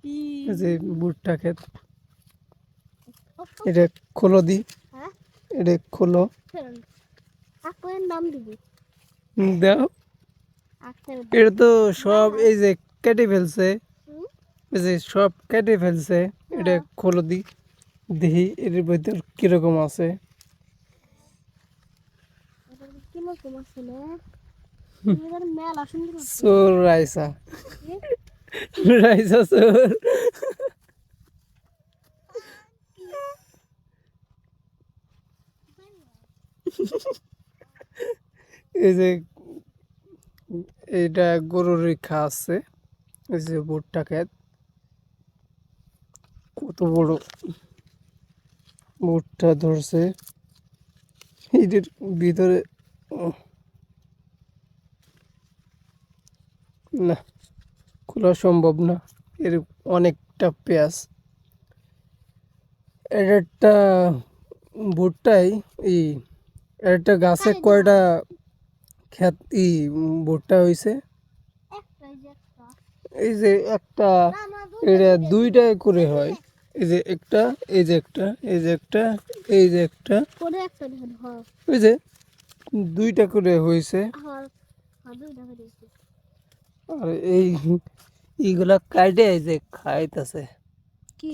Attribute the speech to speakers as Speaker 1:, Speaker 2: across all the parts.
Speaker 1: এই যে ভুট্টা ক্ষেত, এটা খোলো দি, এটা খোলো
Speaker 2: নাম দিবি
Speaker 1: দাও। এটা তো সব এই যে কেটে ফেলছে, এই যে সব কেটে ফেলছে। এটা খোলো দি, দেখি এর ভিতর কিরকম আছে। চোর রাইসা, রাইসা চোর। এই যে এইটা গরুর খা আছে, এই যে ভুট্টা ক্ষেত, কত বড় ভুট্টা ধরছে এটার ভিতরে। না, খোলা সম্ভব না, এর অনেকটা পেঁয়াজ। এর একটা ভুট্টাই ই একটা গাছে কয়টা ক্ষেত ভুট্টা হয়েছে? এই যে একটা, এটা দুইটাই করে হয়। এই যে একটা, এই যে একটা, এই যে একটা, এই যে একটা, ওই যে দুইটা করে হয়েছে। আর এইগুলা কাটে এই যে খাইতেছে,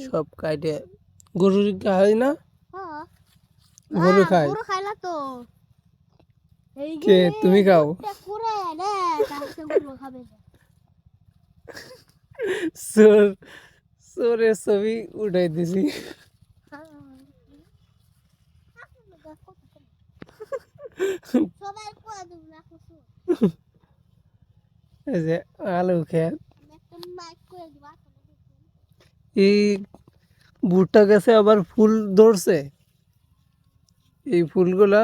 Speaker 1: সব কাটে গরুর খায় না, গরু খায়। কে তুমি খাও? চোর, চোরের ছবি উঠাই দিছি। এই যে আলু খেত, এই ভুট্টা গাছে আবার ফুল ধরছে। এই ফুলগুলা